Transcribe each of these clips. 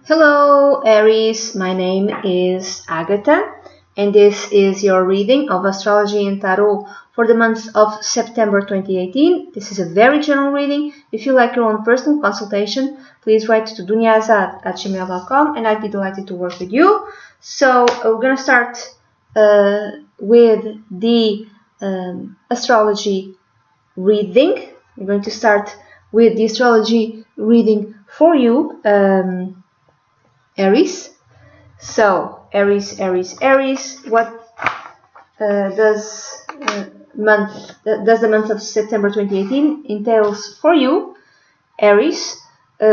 Hello Aries, my name is Agatha and this is your reading of Astrology and Tarot for the month of September 2018. This is a very general reading. If you like your own personal consultation, please write to dunyazade@gmail.com and I'd be delighted to work with you. So we're going to start with the astrology reading. We're going to start with the astrology reading for you, Aries. So Aries, what does the month of September 2018 entails for you, Aries?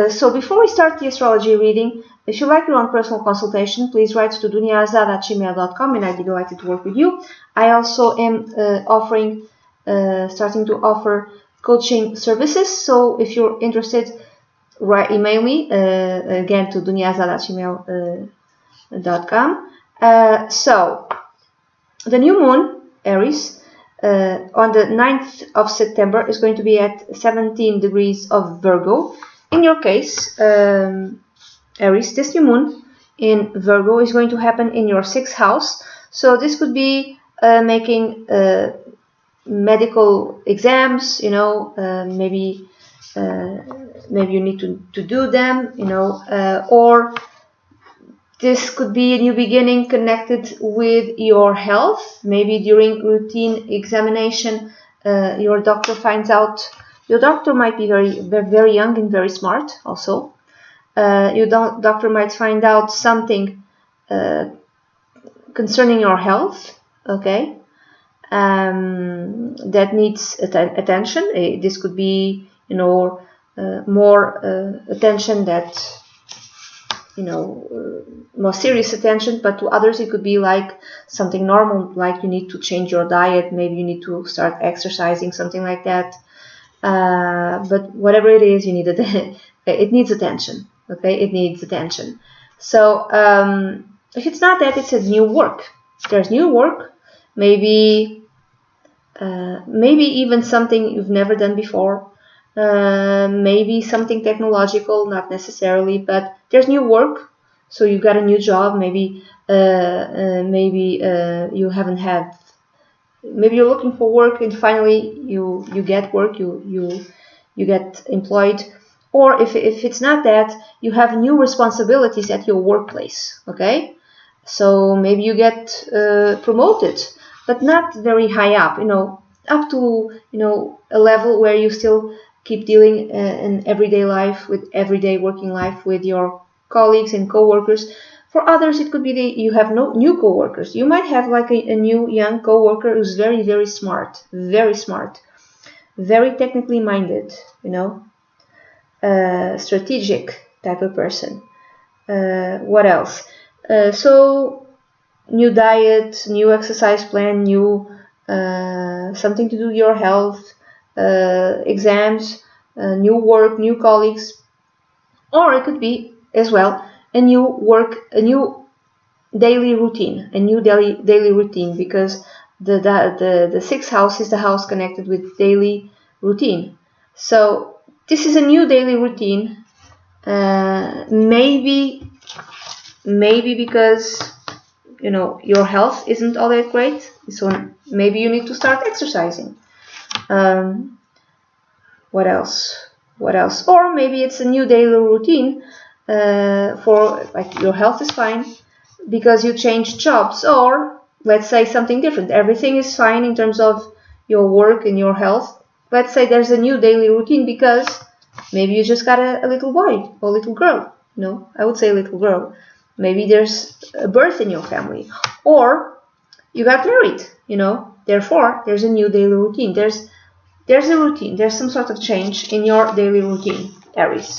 So before we start the astrology reading, if you like your own personal consultation, please write to dunyazade@gmail.com and I'd be delighted to work with you. I also am starting to offer coaching services, so if you're interested, email me again to dunyazade@gmail.com. So the new moon, Aries, on the 9th of September is going to be at 17 degrees of Virgo. In your case, Aries, this new moon in Virgo is going to happen in your 6th house. So this could be making medical exams, maybe you need to do them, or this could be a new beginning connected with your health. Maybe during routine examination, your doctor finds out. Your doctor might be very young and very smart also. Your doctor might find out something concerning your health, okay, that needs attention. This could be, more attention that, more serious attention, but to others it could be like something normal, like you need to change your diet, maybe you need to start exercising, something like that. But whatever it is, you need it needs attention, okay? It needs attention. So if it's not that, it's a new work. There's new work, maybe even something you've never done before. Maybe something technological, not necessarily, but there's new work. So you got a new job. Maybe you haven't had. Maybe you're looking for work and finally you get work. You get employed. Or if it's not that, you have new responsibilities at your workplace. Okay, so maybe you get promoted, but not very high up. Up to a level where you still keep dealing in everyday life, with everyday working life with your colleagues and co-workers. For others, it could be you have no new co-workers. You might have like a new young co-worker who's very, very smart, very technically minded, strategic type of person. What else? So new diet, new exercise plan, new something to do with your health, exams, new work, new colleagues, or it could be as well a new work, a new daily routine, because the 6th house is the house connected with daily routine. So this is a new daily routine. Maybe because your health isn't all that great, so maybe you need to start exercising. What else? Or maybe it's a new daily routine for, like, your health is fine because you changed jobs, or let's say something different. Everything is fine in terms of your work and your health. Let's say there's a new daily routine because maybe you just got a little boy or a little girl. I would say a little girl. Maybe there's a birth in your family, or you got married. Therefore there's a new daily routine. There's a routine. There's some sort of change in your daily routine, Aries.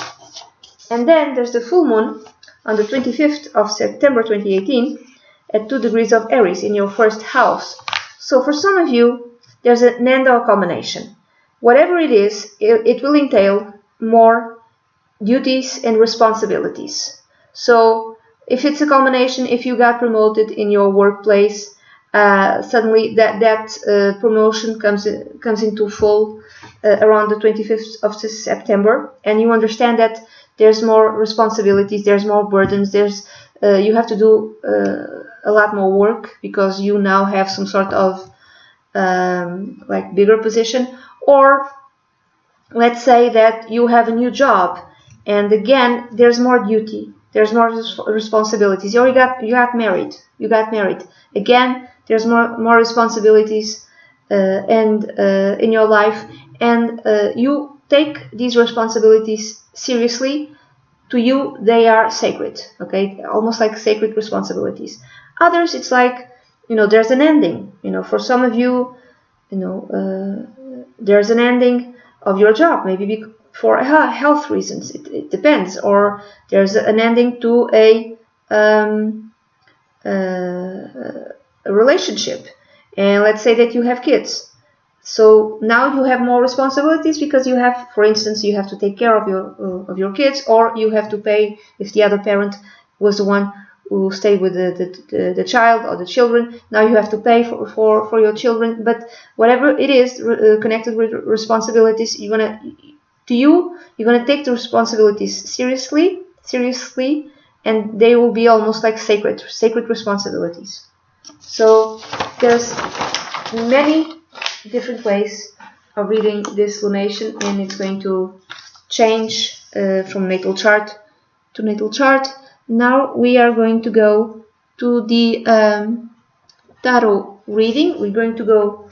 And then there's the full moon on the 25th of September 2018 at 2 degrees of Aries in your 1st house. So for some of you, there's an end or culmination. Whatever it is, it will entail more duties and responsibilities. So if it's a culmination, if you got promoted in your workplace, suddenly that promotion comes into full around the 25th of September, and you understand that there's more responsibilities, there's more burdens, there's you have to do a lot more work because you now have some sort of like bigger position. Or let's say that you have a new job, and again there's more duty, there's more responsibilities. Or you got married. Again, there's more responsibilities and in your life, and you take these responsibilities seriously. To you, they are sacred, okay? Almost like sacred responsibilities. Others, it's like, there's an ending. For some of you, there's an ending of your job, maybe for health reasons. It depends. Or there's an ending to a relationship. And let's say that you have kids. So now you have more responsibilities because you have, for instance, you have to take care of your kids, or you have to pay if the other parent was the one who stayed with the child or the children. Now you have to pay for your children. But whatever it is connected with responsibilities, you're gonna take the responsibilities seriously, and they will be almost like sacred responsibilities. So there's many different ways of reading this lunation, and it's going to change from natal chart to natal chart. Now we are going to go to the tarot reading. We're going to go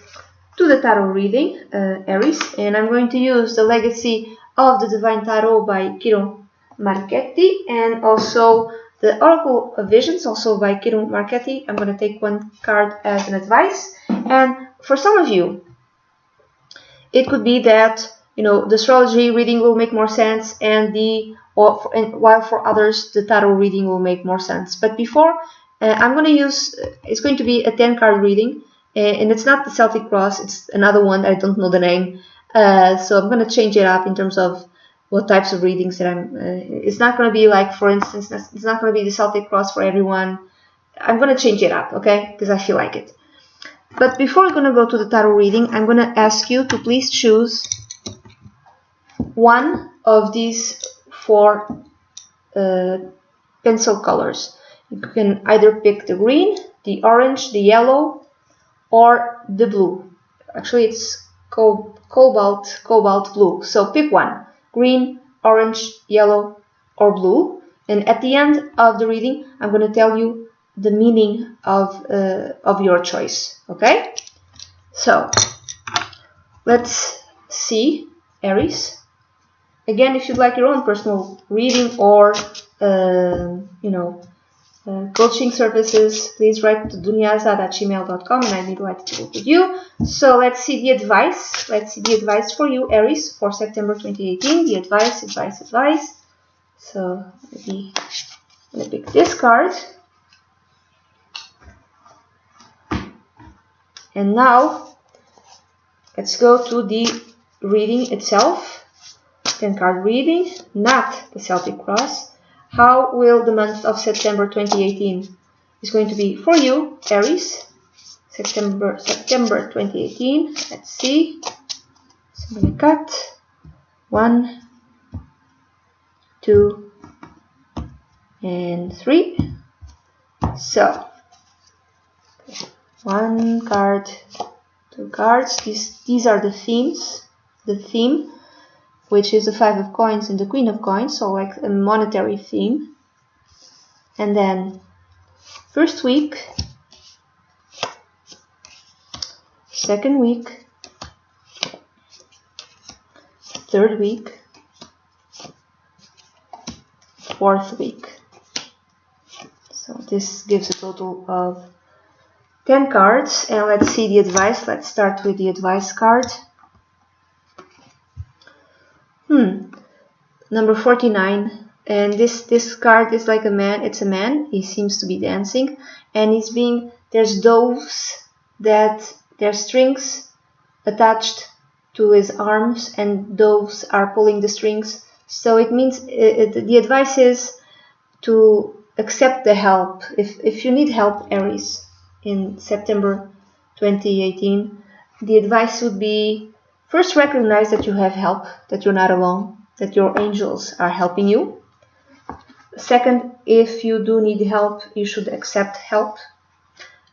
to the tarot reading, Aries, and I'm going to use the Legacy of the Divine Tarot by Kiro Marchetti, and also the Oracle of Visions, also by Kiro Marchetti. I'm going to take one card as an advice, and for some of you, it could be that the astrology reading will make more sense, and while for others the tarot reading will make more sense. But before, I'm going to use. It's going to be a 10-card reading, and it's not the Celtic Cross. It's another one. I don't know the name, so I'm going to change it up in terms of what types of readings that I'm. It's not going to be like, for instance, it's not going to be the Celtic Cross for everyone. I'm going to change it up, okay? Because I feel like it. But before we're going to go to the tarot reading, I'm going to ask you to please choose one of these 4 pencil colors. You can either pick the green, the orange, the yellow, or the blue. Actually, it's cobalt blue. So pick one: green, orange, yellow, or blue. And at the end of the reading, I'm going to tell you the meaning of your choice. Okay? So let's see, Aries. Again, if you'd like your own personal reading or coaching services, please write to dunyazade@gmail.com, and I'd be delighted to work with you. So let's see the advice. Let's see the advice for you, Aries, for September 2018. The advice. So maybe I'm going to pick this card. And now let's go to the reading itself. 10-card reading, not the Celtic Cross. How will the month of September 2018 is going to be for you, Aries? September 2018. Let's see. So I'm going to cut 1, 2, and 3. So 1 card, 2 cards. These are the themes. The theme, which is the 5 of coins and the Queen of coins, so like a monetary theme. And then first week, second week, third week, fourth week. So this gives a total of 10 cards, and let's see the advice. Let's start with the advice card. Number 49, and this card is like a man. It's a man. He seems to be dancing, and there's doves that there's strings attached to his arms, and doves are pulling the strings. So it means the advice is to accept the help. If you need help, Aries, in September 2018, the advice would be, first, recognize that you have help, that you're not alone, that your angels are helping you. Second, if you do need help, you should accept help.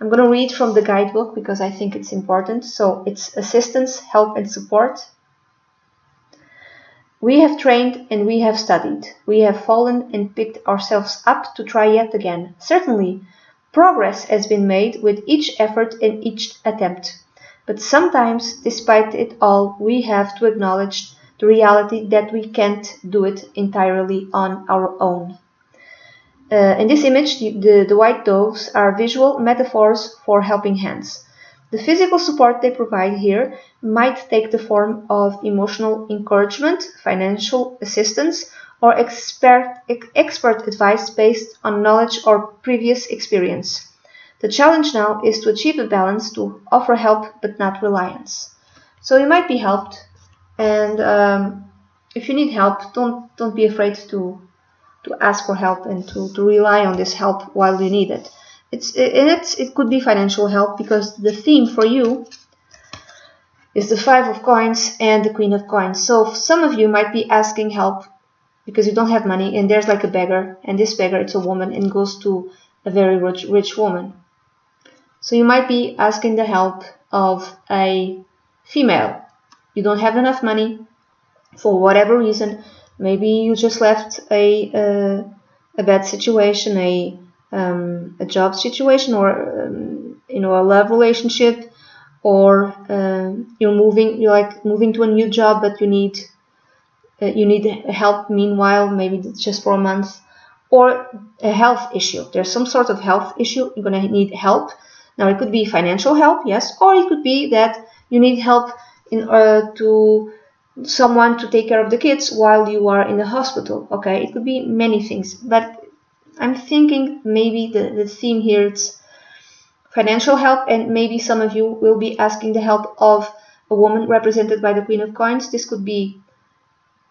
I'm going to read from the guidebook because I think it's important. So it's assistance, help, and support. We have trained and we have studied. We have fallen and picked ourselves up to try yet again. Certainly, progress has been made with each effort and each attempt. But sometimes, despite it all, we have to acknowledge the reality that we can't do it entirely on our own. In this image, the white doves are visual metaphors for helping hands. The physical support they provide here might take the form of emotional encouragement, financial assistance, or expert advice based on knowledge or previous experience. The challenge now is to achieve a balance to offer help but not reliance. So you might be helped, and if you need help, don't be afraid to ask for help and to rely on this help while you need it. It could be financial help because the theme for you is the Five of Coins and the Queen of Coins. So some of you might be asking help because you don't have money and there's like a beggar, and this beggar, it's a woman and goes to a very rich woman. So you might be asking the help of a female. You don't have enough money for whatever reason. Maybe you just left a bad situation, a job situation, or a love relationship, or you're moving to a new job, but you need help meanwhile, maybe just for a month, or a health issue. There's some sort of health issue. You're gonna need help. Now it could be financial help, yes, or it could be that you need help to someone to take care of the kids while you are in the hospital. Okay, it could be many things, but I'm thinking maybe the theme here is financial help, and maybe some of you will be asking the help of a woman represented by the Queen of Coins. This could be,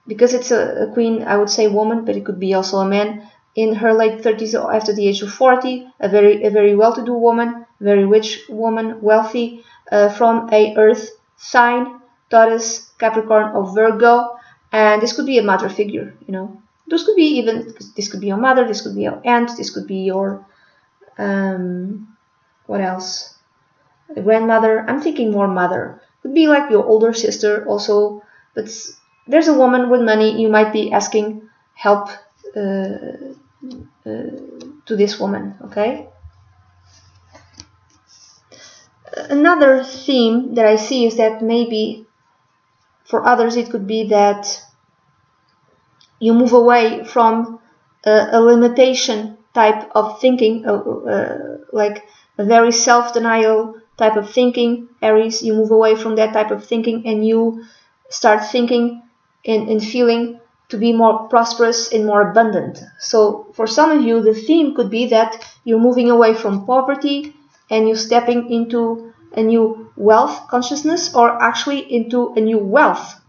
because it's a queen, I would say woman, but it could be also a man in her late 30s or after the age of 40, a very well-to-do woman, very rich woman, wealthy, from a earth sign, Taurus, Capricorn, or Virgo, and this could be a mother figure, This could be this could be your mother, this could be your aunt, this could be your, what else? A grandmother. I'm thinking more mother. Could be like your older sister also, but there's a woman with money. You might be asking help to this woman, okay? Another theme that I see is that maybe for others it could be that you move away from a limitation type of thinking, like a very self-denial type of thinking, Aries. You move away from that type of thinking and you start thinking and feeling to be more prosperous and more abundant. So for some of you, the theme could be that you're moving away from poverty and you're stepping into a new wealth consciousness, or actually into a new wealth.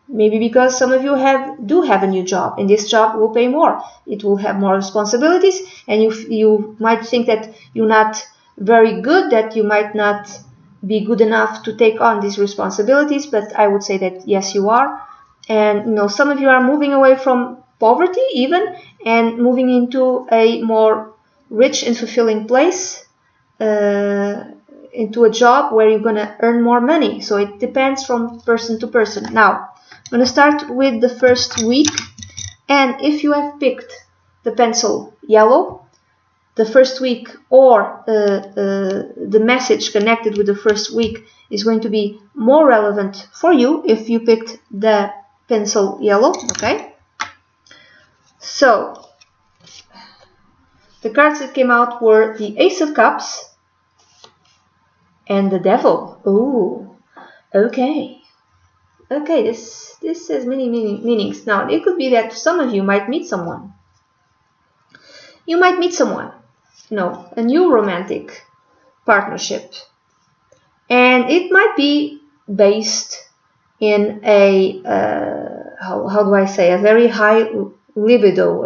Maybe because some of you do have a new job, and this job will pay more. It will have more responsibilities, and you might think that you're not very good, that you might not be good enough to take on these responsibilities, but I would say that yes, you are. And some of you are moving away from poverty even, and moving into a more rich and fulfilling place, into a job where you're going to earn more money. So it depends from person to person. Now, I'm going to start with the first week, and if you have picked the pencil yellow, the first week, or the message connected with the first week is going to be more relevant for you if you picked the pencil yellow, okay? So, the cards that came out were the Ace of Cups and the Devil. Ooh, okay. Okay, this has many meanings. Now, it could be that some of you might meet someone. You might meet someone, a new romantic partnership. And it might be based in a, how do I say, a very high libido,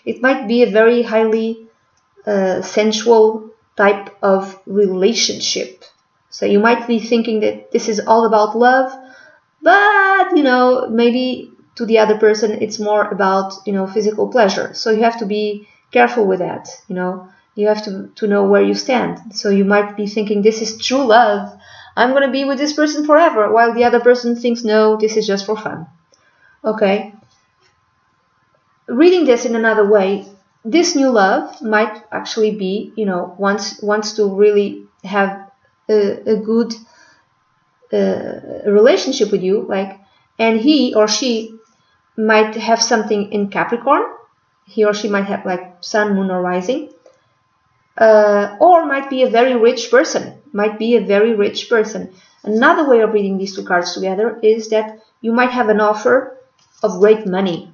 it might be a very highly sensual type of relationship. So you might be thinking that this is all about love, but maybe to the other person it's more about, you know, physical pleasure. So you have to be careful with that, you know. You have to know where you stand. So you might be thinking, this is true love, I'm going to be with this person forever, while the other person thinks, no, this is just for fun. Okay. Reading this in another way, this new love might actually be, you know, wants to really have a good relationship with you, like, and he or she might have something in Capricorn. He or she might have like sun, moon, or rising, or might be a very rich person. Another way of reading these two cards together is that you might have an offer of great money,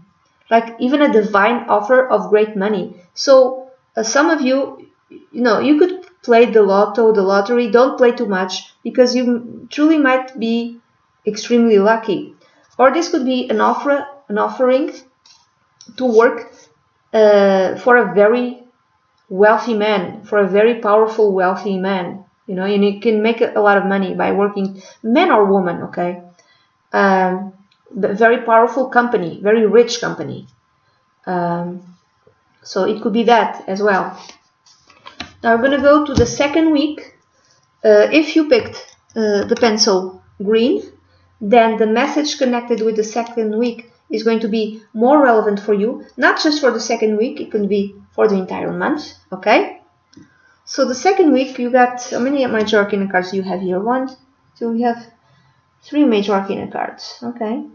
like even a divine offer of great money. So some of you, you know, you could play the lottery. Don't play too much, because you truly might be extremely lucky. Or this could be an offering to work for a very wealthy man, for a very powerful wealthy man, you know, and you can make a lot of money by working, man or woman, okay, but very powerful company, very rich company, so it could be that as well. Now we're going to go to the second week. If you picked the pencil green, then the message connected with the second week is going to be more relevant for you, not just for the second week, it can be for the entire month, okay? So the second week, you got, how many major arcana cards do you have here? 1, 2, we have 3 major arcana cards, okay?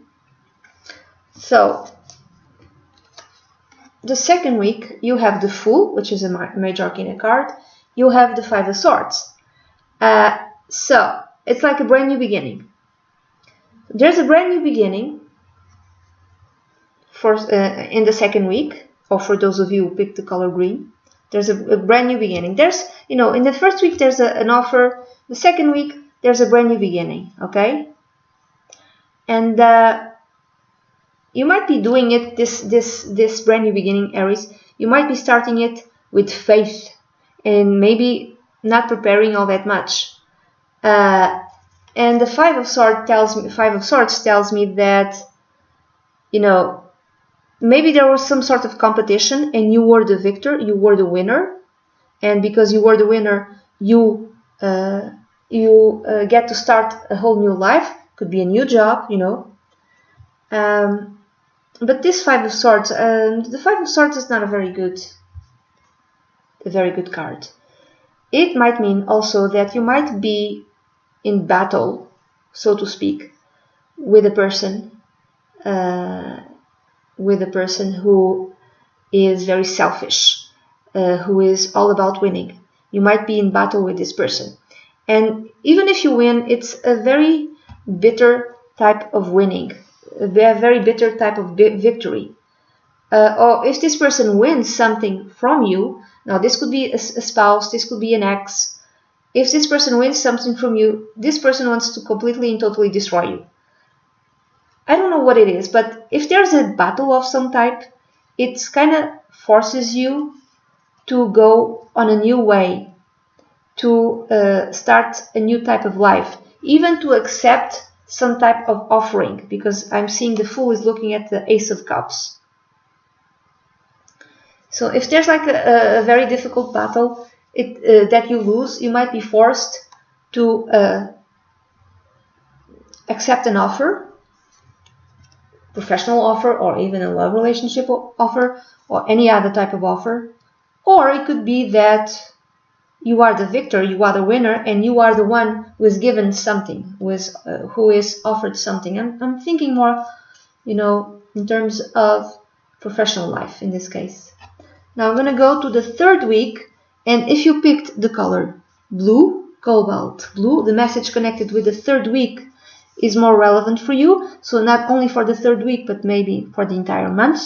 So the second week, you have the Fool, which is a major arcana card. You have the 5 of Swords. So it's like a brand new beginning. There's a brand new beginning for in the second week, or for those of you who picked the color green. There's a brand new beginning. There's, you know, in the first week there's an offer. The second week there's a brand new beginning, okay? And you might be doing it, this brand new beginning, Aries. You might be starting it with faith and maybe not preparing all that much. And the 5 of Swords tells me that, you know, maybe there was some sort of competition and you were the victor, you were the winner, and because you were the winner, you get to start a whole new life. Could be a new job, you know. But this 5 of Swords, the 5 of Swords is not a very good card. It might mean also that you might be in battle, so to speak, with a person who is very selfish, who is all about winning. You might be in battle with this person. And even if you win, it's a very bitter type of winning, a very bitter type of victory. Or if this person wins something from you, now this could be a spouse, this could be an ex. If this person wins something from you, this person wants to completely and totally destroy you. I don't know what it is, but if there's a battle of some type, it kind of forces you to go on a new way, to start a new type of life, even to accept some type of offering, because I'm seeing the Fool is looking at the Ace of Cups. So if there's like a very difficult battle that you lose, you might be forced to accept an offer, professional offer, or even a love relationship offer, or any other type of offer. Or it could be that you are the victor, you are the winner, and you are the one who is given something, who is offered something. I'm thinking more, you know, in terms of professional life in this case. Now I'm going to go to the third week, and if you picked the color blue, cobalt blue, the message connected with the third week is more relevant for you. So not only for the third week, but maybe for the entire month.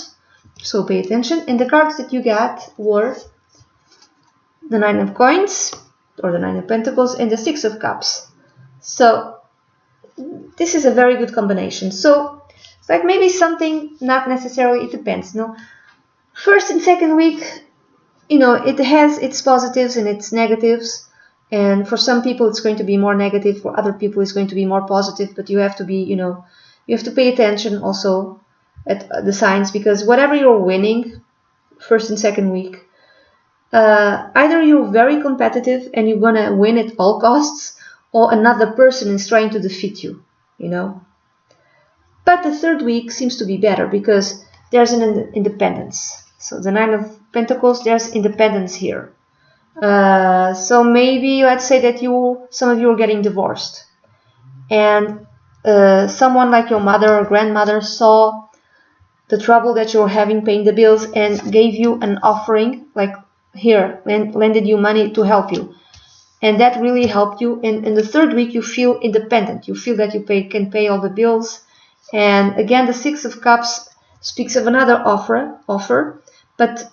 So pay attention. And the cards that you got were the 9 of Coins, or the 9 of Pentacles, and the 6 of Cups. So this is a very good combination. So it's like maybe something, not necessarily, it depends. No, first and second week, you know, it has its positives and its negatives. And for some people, it's going to be more negative. For other people, it's going to be more positive. But you have to be, you know, you have to pay attention also at the signs, because whatever you're winning, first and second week, either you're very competitive and you're gonna win at all costs, or another person is trying to defeat you, you know. But the third week seems to be better because there's an independence. So the Nine of Pentacles, there's independence here. So maybe let's say that some of you are getting divorced, and someone like your mother or grandmother saw the trouble that you're having paying the bills and gave you an offering, like here, lended you money to help you, and that really helped you. And in the third week you feel independent, you feel that you can pay all the bills. And again, the Six of Cups speaks of another offer, but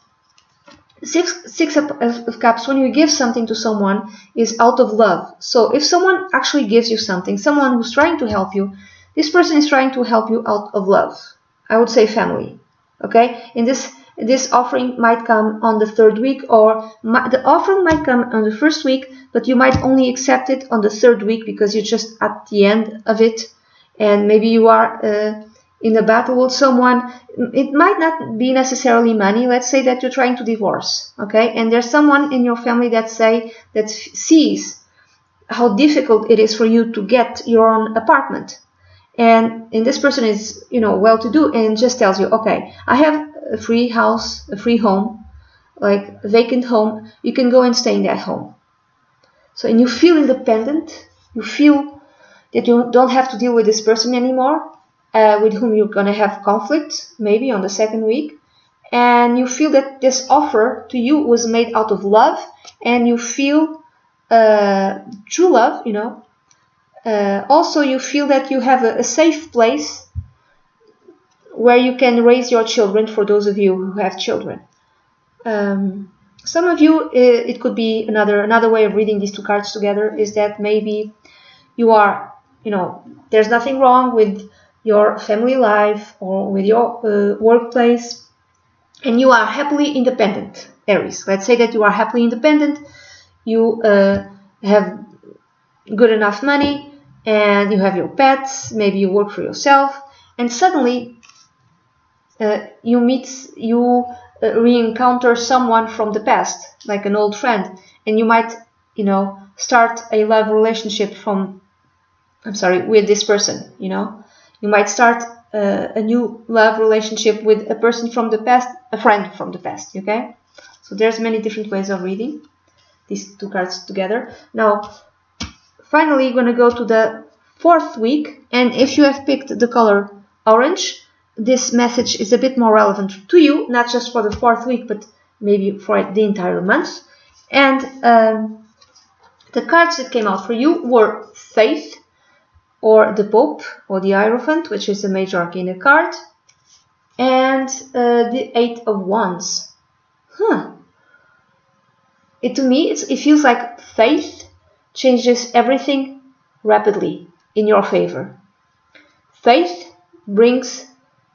Six of Cups, when you give something to someone, is out of love. So if someone actually gives you something, someone who's trying to help you, this person is trying to help you out of love. I would say family. Okay, and this offering might come on the third week, or the offering might come on the first week, but you might only accept it on the third week because you're just at the end of it, and maybe you are in a battle with someone. It might not be necessarily money. Let's say that you're trying to divorce, okay, and there's someone in your family that sees how difficult it is for you to get your own apartment, and this person is, you know, well-to-do, and just tells you, okay, I have a free house, a free home, like a vacant home, you can go and stay in that home. So, and you feel independent, you feel that you don't have to deal with this person anymore, with whom you're going to have conflict, maybe on the second week. And you feel that this offer to you was made out of love, and you feel true love, you know. Also, you feel that you have a safe place where you can raise your children, for those of you who have children. Some of you, it could be another way of reading these two cards together, is that maybe you are, you know, there's nothing wrong with your family life or with your workplace, and you are happily independent, Aries. Let's say that you are happily independent, you have good enough money, and you have your pets, maybe you work for yourself, and suddenly you re-encounter someone from the past, like an old friend, and you might, you know, start a love relationship with this person, you know. You might start a new love relationship with a person from the past, a friend from the past, okay? So there's many different ways of reading these two cards together. Now, finally, you're going to go to the fourth week, and if you have picked the color orange, this message is a bit more relevant to you, not just for the fourth week, but maybe for the entire month. And the cards that came out for you were Faith, or the Pope, or the Hierophant, which is a major arcana card, and the Eight of Wands. To me, it feels like faith changes everything rapidly in your favor. Faith brings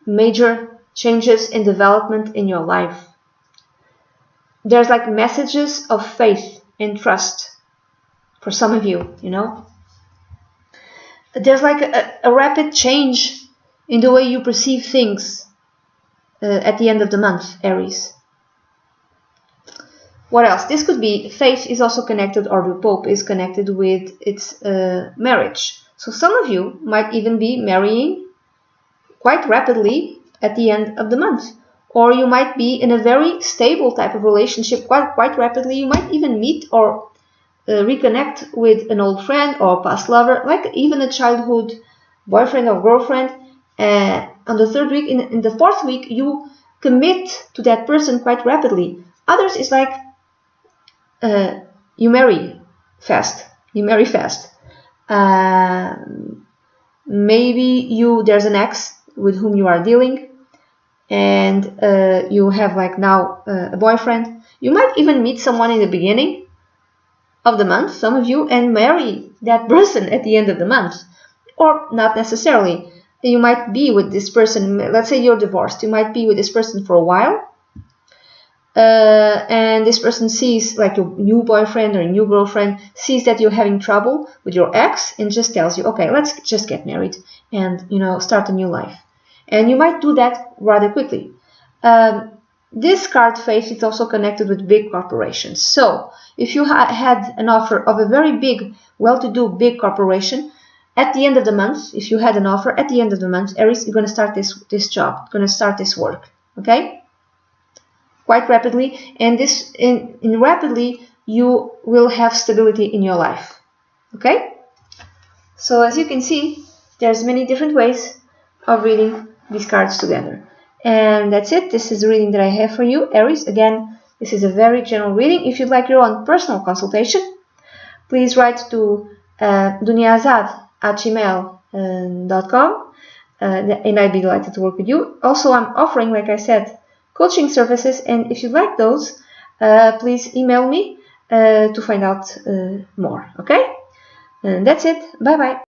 major changes and development in your life. There's like messages of faith and trust for some of you, you know. There's like a rapid change in the way you perceive things at the end of the month, Aries. What else? This could be, faith is also connected, or the Pope is connected with its marriage. So some of you might even be marrying quite rapidly at the end of the month. Or you might be in a very stable type of relationship quite rapidly. You might even meet or reconnect with an old friend or past lover, like even a childhood boyfriend or girlfriend. On the third week, in the fourth week, you commit to that person quite rapidly. Others is like you marry fast. Maybe there's an ex with whom you are dealing, and you have like now a boyfriend. You might even meet someone in the beginning of the month, some of you, and marry that person at the end of the month, or not necessarily. You might be with this person, let's say you're divorced, you might be with this person for a while, and this person sees, like your new boyfriend or new girlfriend sees that you're having trouble with your ex and just tells you, okay, let's just get married and, you know, start a new life. and you might do that rather quickly. This card face is also connected with big corporations. So if you had an offer of a very big, well-to-do big corporation, at the end of the month, if you had an offer at the end of the month, Aries, you're going to start this job, you're going to start this work, okay? Quite rapidly, and in rapidly you will have stability in your life, okay? So as you can see, there's many different ways of reading these cards together. And that's it. This is the reading that I have for you, Aries. Again, this is a very general reading. If you'd like your own personal consultation, please write to dunyazade@gmail.com, and I'd be delighted to work with you. Also, I'm offering, like I said, coaching services, and if you'd like those, please email me to find out more. Okay? And that's it. Bye bye.